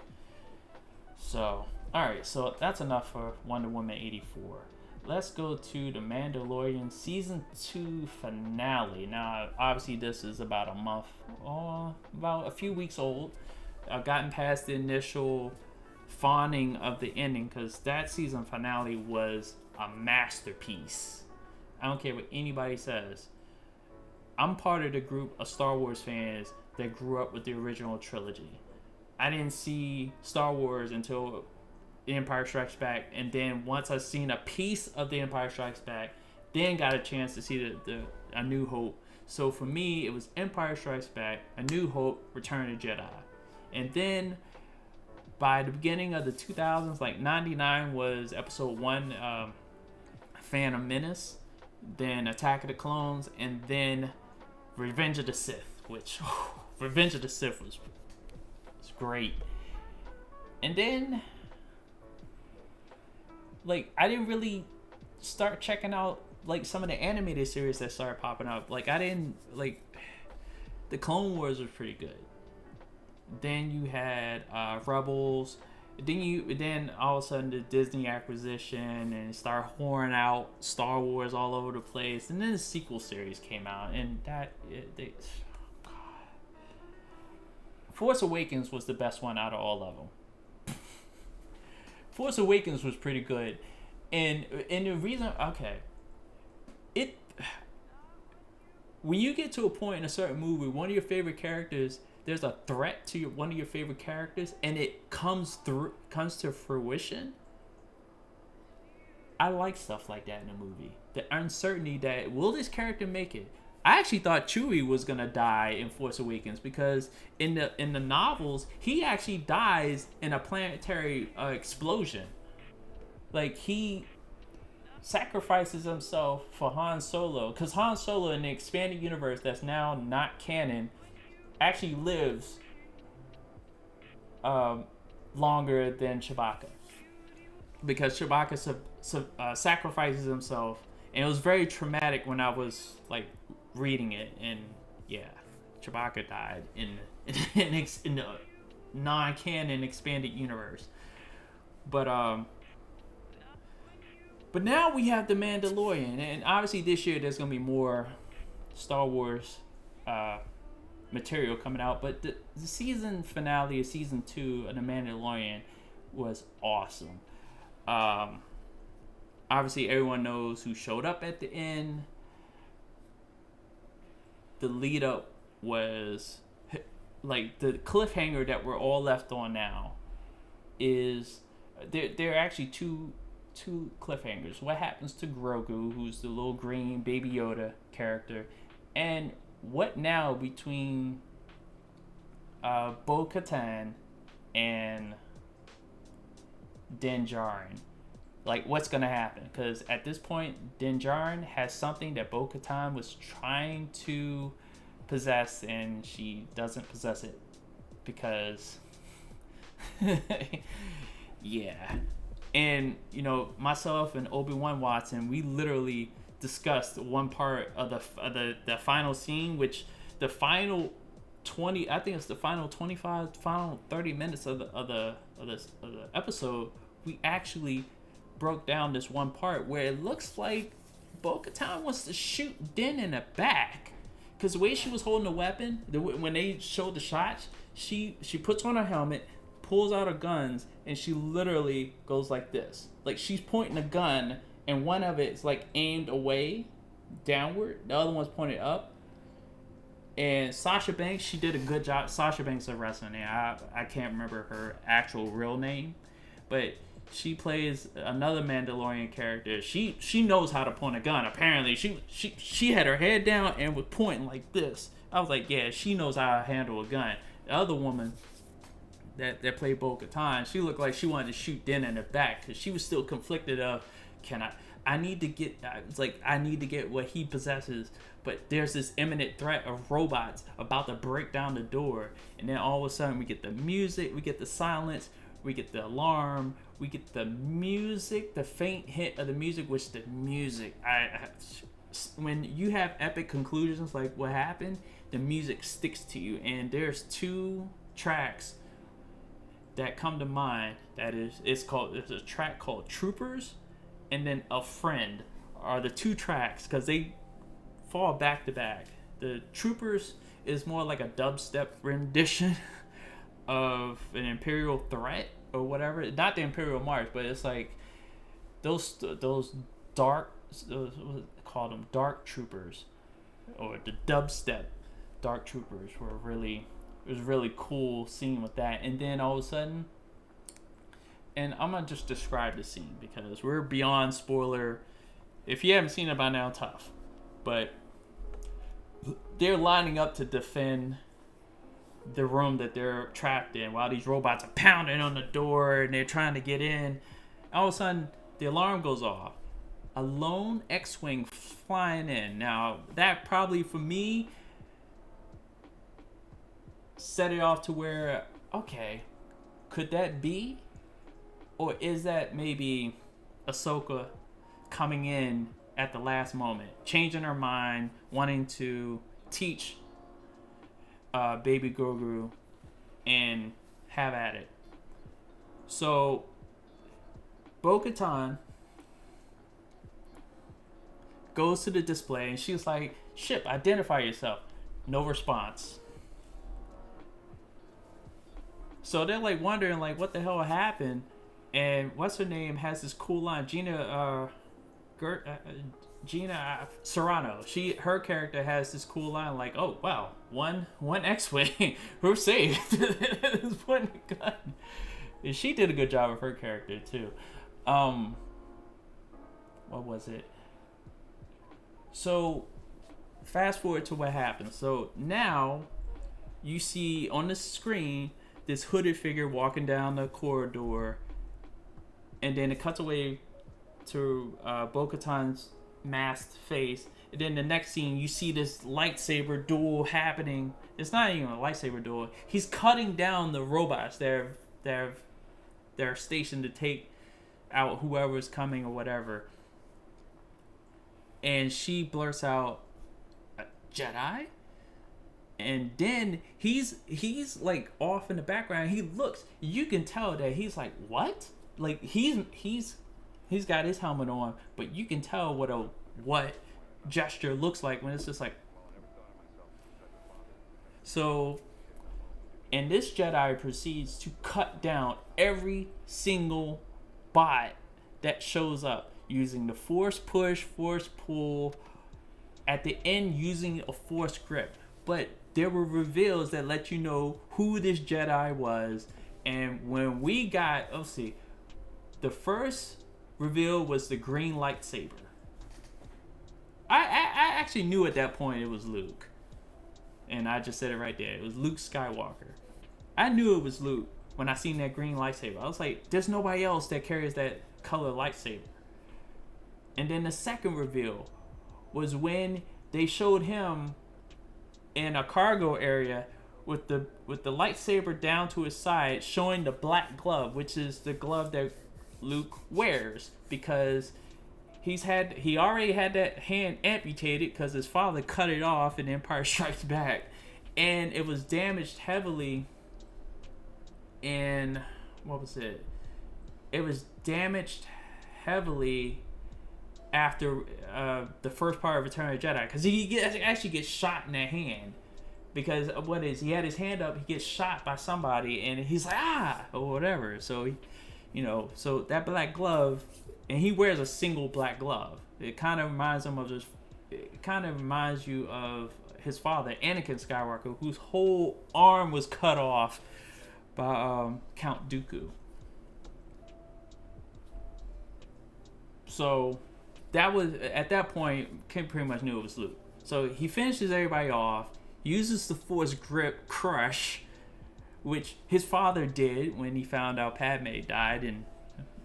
So, alright, so that's enough for Wonder Woman 84. Let's go to The Mandalorian Season 2 finale. Now, obviously, this is about about a few weeks old. I've gotten past the initial fawning of the ending because that season finale was a masterpiece. I don't care what anybody says. I'm part of the group of Star Wars fans that grew up with the original trilogy. I didn't see Star Wars until The Empire Strikes Back, and then once I seen a piece of The Empire Strikes Back, then got a chance to see the A New Hope. So for me, it was Empire Strikes Back, A New Hope, Return of the Jedi. And then by the beginning of the 2000s, like 99 was Episode 1, Phantom Menace, then Attack of the Clones, and then Revenge of the Sith, which Revenge of the Sith was great. And then like I didn't really start checking out like some of the animated series that started popping up. Like I didn't like the Clone Wars was pretty good. Then you had Rebels. Then all of a sudden the Disney acquisition and start whoring out Star Wars all over the place. And then the sequel series came out, and Force Awakens was the best one out of all of them. Force Awakens was pretty good, and the reason, when you get to a point in a certain movie, one of your favorite characters, there's a threat to one of your favorite characters, and it comes to fruition. I like stuff like that in a movie. The uncertainty that will this character make it. I actually thought Chewie was gonna die in Force Awakens because in the novels he actually dies in a planetary explosion. Like he sacrifices himself for Han Solo, because Han Solo in the expanded universe that's now not canon actually lives longer than Chewbacca, because Chewbacca sacrifices himself, and it was very traumatic when I was like reading it, and yeah, Chewbacca died in the non-canon expanded universe. But now we have The Mandalorian, and obviously this year there's gonna be more Star Wars material coming out. But the season finale of season 2 of The Mandalorian was awesome. Obviously, everyone knows who showed up at the end. The lead up was like the cliffhanger that we're all left on now is there are actually two cliffhangers. What happens to Grogu, who's the little green baby Yoda character, and what now between Bo-Katan and Din Djarin? Like, what's gonna happen? Because at this point, Din Djarin has something that Bo-Katan was trying to possess, and she doesn't possess it because, yeah. And you know, myself and Obi-Wan Watson, we literally discussed one part of the final scene, which the final 20, I think it's the final 25, final 30 minutes of the episode. We actually broke down this one part where it looks like Bo-Katan wants to shoot Din in the back, because the way she was holding the weapon, when they showed the shots, she puts on her helmet, pulls out her guns, and she literally goes like this. Like, she's pointing a gun, and one of it's like aimed away, downward. The other one's pointed up. And Sasha Banks, she did a good job. Sasha Banks is a wrestler name. I can't remember her actual real name, but she plays another Mandalorian character. She knows how to point a gun. Apparently, she had her head down and was pointing like this. I was like, yeah, she knows how to handle a gun. The other woman that played Bo-Katan, she looked like she wanted to shoot Din in the back because she was still conflicted of, I need to get, it's like, I need to get what he possesses, but there's this imminent threat of robots about to break down the door. And then all of a sudden we get the music, we get the silence, we get the alarm, we get the music, the faint hint of the music, which the music, when you have epic conclusions like what happened, the music sticks to you. And there's 2 tracks that come to mind. It's a track called Troopers, and then A Friend are the 2 tracks, because they fall back to back. The Troopers is more like a dubstep rendition of an Imperial Threat or whatever. Not the Imperial March, but it's like those dark, what call them, Dark Troopers, or the dubstep Dark Troopers were really, it was really cool scene with that. And then all of a sudden, and I'm gonna just describe the scene because we're beyond spoiler. If you haven't seen it by now, tough. But they're lining up to defend the room that they're trapped in while these robots are pounding on the door and they're trying to get in. All of a sudden, the alarm goes off. A lone X-Wing flying in. Now, that probably, for me, set it off to where, okay, could that be? Or is that maybe Ahsoka coming in at the last moment, changing her mind, wanting to teach baby Grogu and have at it? So Bo-Katan goes to the display and she's like, "Ship, identify yourself." No response. So they're like wondering like what the hell happened. And what's her name has this cool line, Gina Serrano. Her character has this cool line like, "Oh wow, one X-Wing, we're saved." It's pointing a gun. And she did a good job of her character too. What was it? So fast forward to what happens. So now you see on the screen this hooded figure walking down the corridor, and then it cuts away to Bo-Katan's masked face. And then the next scene, you see this lightsaber duel happening. It's not even a lightsaber duel. He's cutting down the robots that are stationed to take out whoever's coming or whatever. And she blurts out, "Jedi?" And then he's like off in the background. He looks. You can tell that he's like, "What?" Like he's got his helmet on, but you can tell what gesture looks like when it's just like. So, and this Jedi proceeds to cut down every single bot that shows up using the force push, force pull, at the end using a force grip. But there were reveals that let you know who this Jedi was. And when we got, let's see, the first reveal was the green lightsaber. I actually knew at that point it was Luke. And I just said it right there. It was Luke Skywalker. I knew it was Luke when I seen that green lightsaber. I was like, there's nobody else that carries that color lightsaber. And then the second reveal was when they showed him in a cargo area with the lightsaber down to his side, showing the black glove, which is the glove that Luke wears, because he already had that hand amputated because his father cut it off in Empire Strikes Back, and it was damaged heavily in, what was it? It was damaged heavily after the first part of Return of the Jedi, because he actually gets shot in that hand. Because he had his hand up, he gets shot by somebody, and he's like, or whatever. So, so that black glove, and he wears a single black glove. It kind of reminds you of his father, Anakin Skywalker, whose whole arm was cut off by Count Dooku. So that was, at that point, Kim pretty much knew it was Luke. So he finishes everybody off, uses the Force grip crush, which his father did when he found out Padme died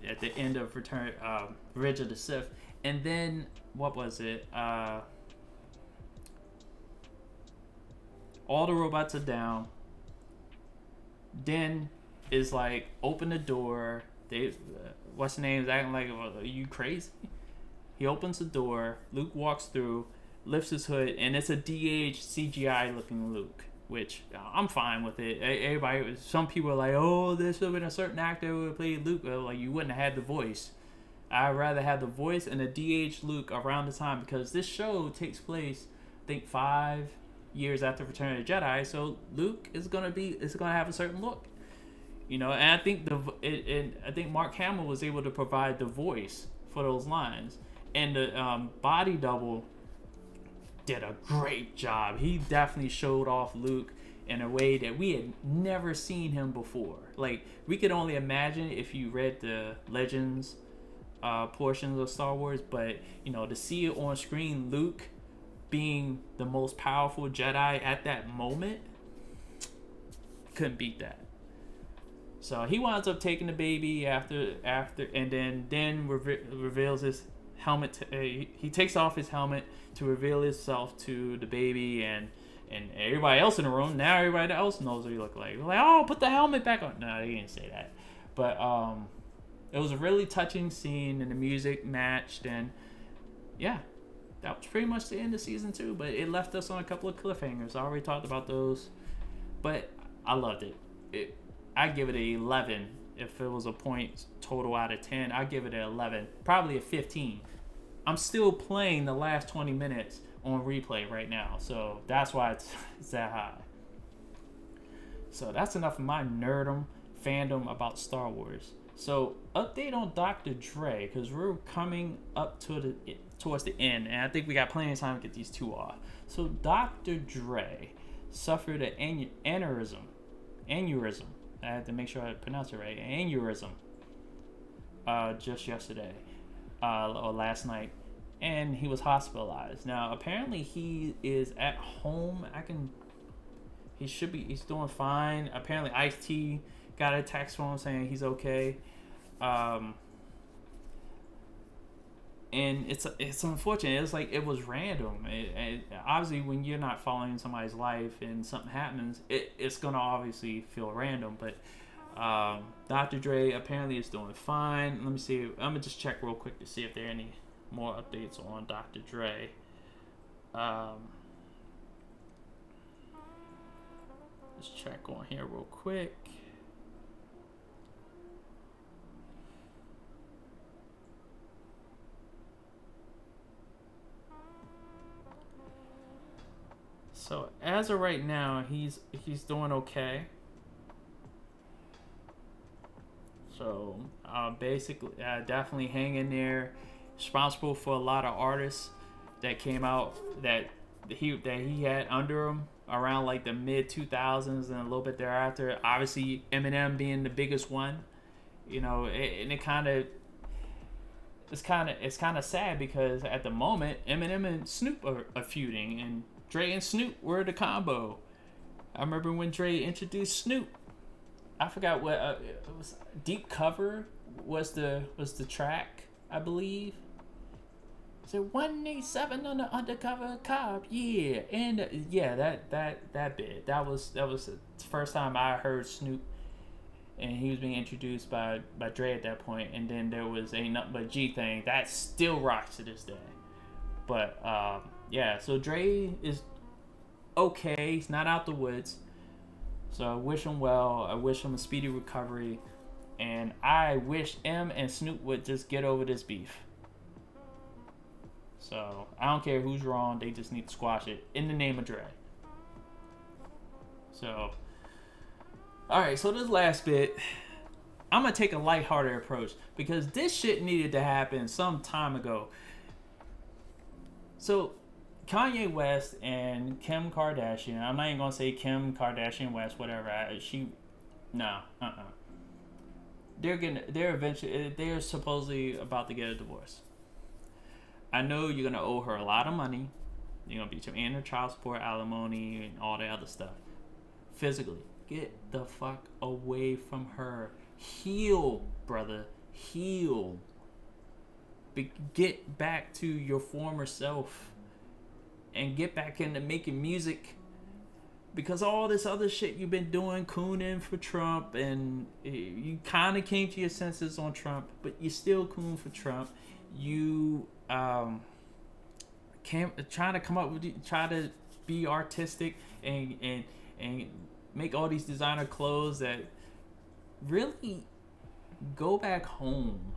at the end of Revenge of the Sith. And then, what was it? All the robots are down. Din is like, open the door. What's the name? Is acting like, are you crazy? He opens the door. Luke walks through, lifts his hood, and it's a DH CGI looking Luke, which I'm fine with it. Some people are like, oh, there should have been a certain actor who would play Luke. Well, like, you wouldn't have had the voice. I'd rather have the voice and a DH Luke around the time, because this show takes place, I think, 5 years after Return of the Jedi. So Luke is gonna have a certain look, and I think I think Mark Hamill was able to provide the voice for those lines, and the body double did a great job. He definitely showed off Luke in a way that we had never seen him before. Like, we could only imagine if you read the Legends portions of Star Wars, but to see it on screen, Luke being the most powerful Jedi at that moment, couldn't beat that. So he winds up taking the baby after, and then reveals his helmet. He takes off his helmet to reveal himself to the baby and everybody else in the room. Now everybody else knows what he looked like. They're like, oh, put the helmet back on. No, they didn't say that. But it was a really touching scene, and the music matched, and yeah, that was pretty much the end of season 2. But it left us on a couple of cliffhangers. I already talked about those, but I loved it. I give it an 11. If it was a point total out of 10, I'd give it an 11, probably a 15. I'm still playing the last 20 minutes on replay right now, so that's why it's that high. So that's enough of my fandom about Star Wars. So update on Dr. Dre, because we're coming up towards the end, and I think we got plenty of time to get these two off. So Dr. Dre suffered an aneurysm. I had to make sure I pronounce it right. Aneurysm. Just yesterday, or last night, and he was hospitalized. Now apparently he is at home. He's doing fine. Apparently Ice-T got a text from him saying he's okay. And it's unfortunate. It's like, it was random. Obviously, when you're not following somebody's life and something happens, it's gonna obviously feel random. But Dr. Dre apparently is doing fine. Let me see. I'm gonna just check real quick to see if there are any more updates on Dr. Dre. Let's check on here real quick. So as as of right now, he's doing okay. So basically, definitely hang in there. Responsible for a lot of artists that came out that he had under him around like the mid 2000s and a little bit thereafter. Obviously, Eminem being the biggest one. And it's kind of sad because at the moment Eminem and Snoop are feuding, and Dre and Snoop were the combo. I remember when Dre introduced Snoop. I forgot what it was. Deep Cover was the track, I believe. So 187 on the undercover cop, yeah, and that bit. That was the first time I heard Snoop, and he was being introduced by Dre at that point. And then there was Ain't Nothing But G Thing that still rocks to this day. But so Dre is okay. He's not out the woods. So I wish him well. I wish him a speedy recovery, and I wish M and Snoop would just get over this beef. So I don't care who's wrong. They just need to squash it in the name of Dre. So, all right. So this last bit, I'm gonna take a lighthearted approach because this shit needed to happen some time ago. So Kanye West and Kim Kardashian. I'm not even gonna say Kim Kardashian West, whatever. They're supposedly about to get a divorce. I know you're gonna owe her a lot of money. You're gonna be paying her child support, alimony, and all the other stuff. Physically, get the fuck away from her. Heal, brother. Heal. Get back to your former self. And get back into making music. Because all this other shit you've been doing, cooning for Trump, and you kind of came to your senses on Trump, but you still coon for Trump. You trying to be artistic and make all these designer clothes that really go back home.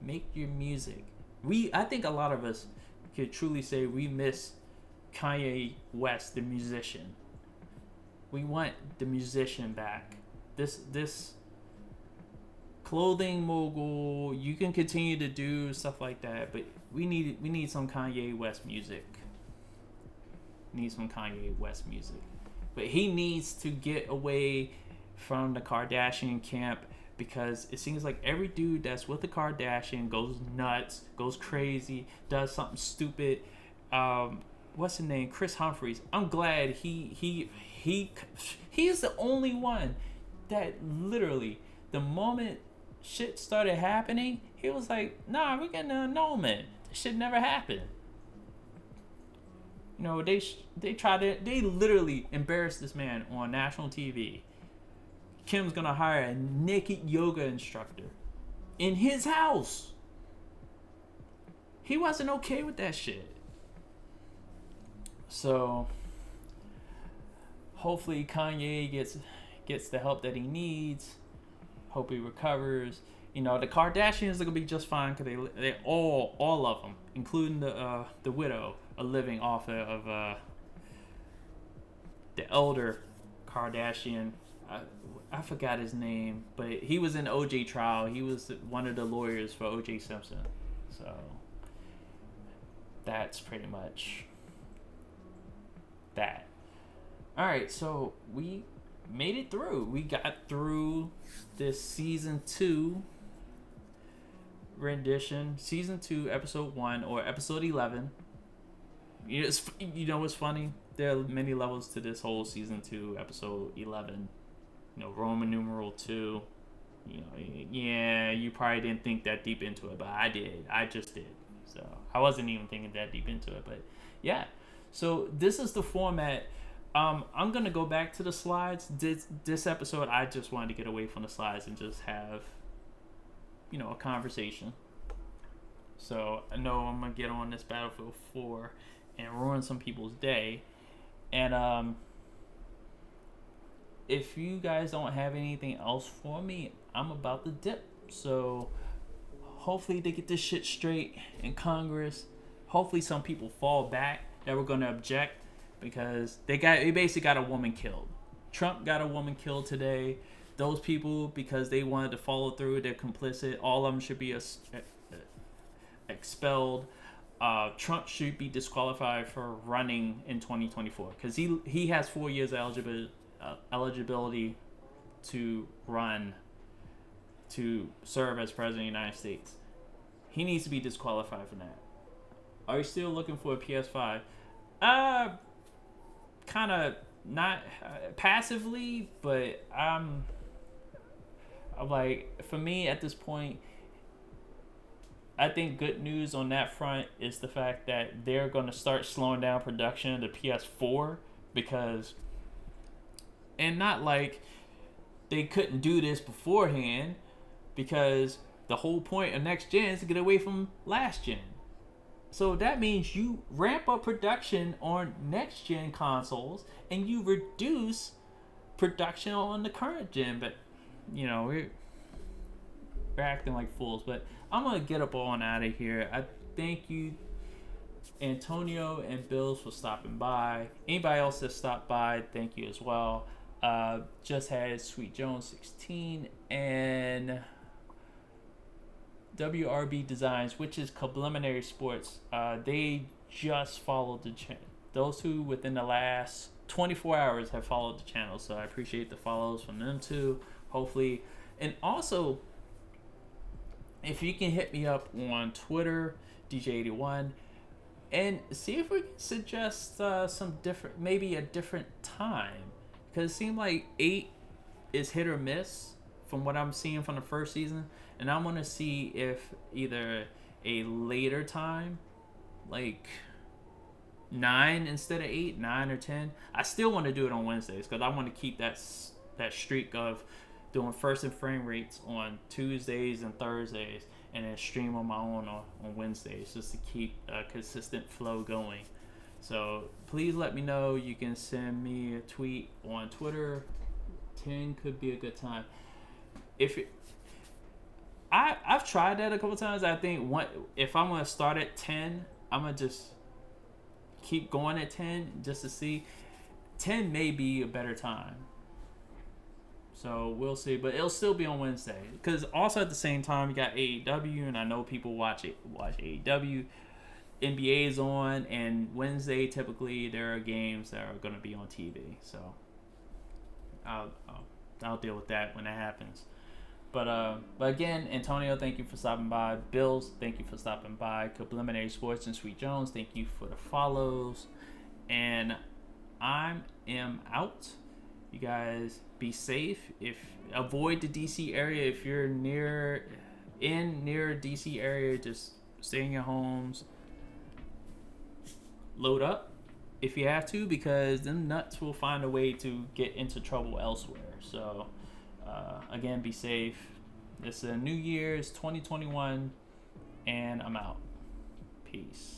Make your music. I think a lot of us could truly say we miss Kanye West, the musician. We want the musician back. This clothing mogul, you can continue to do stuff like that, but we need some Kanye West music. But he needs to get away from the Kardashian camp, because it seems like every dude that's with a Kardashian goes nuts, goes crazy, does something stupid. What's his name? Chris Humphries. I'm glad he's the only one that literally, the moment shit started happening, he was like, nah, we're getting an annulment. This shit never happened. They literally embarrassed this man on national TV. Kim's gonna hire a naked yoga instructor in his house. He wasn't okay with that shit. So hopefully Kanye gets the help that he needs. Hope he recovers. The Kardashians are gonna be just fine because they all of them, including the widow, are living off of the elder Kardashian. I forgot his name, but he was in the OJ trial. He was one of the lawyers for OJ Simpson. So that's pretty much that. All right, so we made it through. We got through this season 2 rendition, season 2, episode 1, or episode 11. What's funny? There are many levels to this whole season 2, episode 11. Roman numeral 2. You probably didn't think that deep into it, but I did. I just did. So I wasn't even thinking that deep into it, but yeah. So this is the format. I'm gonna go back to the slides. This episode, I just wanted to get away from the slides and just have, a conversation. So I know I'm gonna get on this Battlefield 4 and ruin some people's day, and if you guys don't have anything else for me, I'm about to dip. So hopefully they get this shit straight in Congress. Hopefully some people fall back that were going to object because they basically got a woman killed. Trump got a woman killed today. Those people, because they wanted to follow through, they're complicit. All of them should be expelled. Trump should be disqualified for running in 2024 because he has 4 years eligibility to run to serve as president of the United States. He needs to be disqualified from that. Are you still looking for a PS5? Kind of not passively, but I'm like, for me at this point, I think good news on that front is the fact that they're going to start slowing down production of the PS4 because, and not like they couldn't do this beforehand, because the whole point of next gen is to get away from last gen. So that means you ramp up production on next gen consoles and you reduce production on the current gen. But you know, we're acting like fools. But I'm gonna get up on out of here. I thank you, Antonio and Bills, for stopping by. Anybody else that stopped by, thank you as well. Just had Sweet Jones 16 and WRB Designs, which is Subliminary Sports. They just followed the channel. Those two within the last 24 hours have followed the channel, so I appreciate the follows from them too. Hopefully, and also, if you can hit me up on Twitter, DJ81, and see if we can suggest some different, maybe a different time, because it seemed like 8 is hit or miss from what I'm seeing from the first season. And I want to see if either a later time, like 9 instead of 8, 9 or 10. I still want to do it on Wednesdays because I want to keep that streak of doing first and frame rates on Tuesdays and Thursdays, and then stream on my own on Wednesdays, just to keep a consistent flow going. So please let me know. You can send me a tweet on Twitter. 10 could be a good time. I've tried that a couple times. I think if I'm going to start at 10, I'm going to just keep going at 10 just to see. 10 may be a better time. So we'll see. But it'll still be on Wednesday. Because also at the same time, you got AEW, and I know people watch AEW. NBA is on, and Wednesday, typically, there are games that are going to be on TV. So I'll deal with that when that happens. But again, Antonio, thank you for stopping by. Bills, thank you for stopping by. Subliminary Sports and Sweet Jones, thank you for the follows. And I am out. You guys be safe. Avoid the DC area. If you're near DC area, just stay in your homes. Load up if you have to, because them nuts will find a way to get into trouble elsewhere. So again, be safe. It's a New Year's 2021, and I'm out. Peace.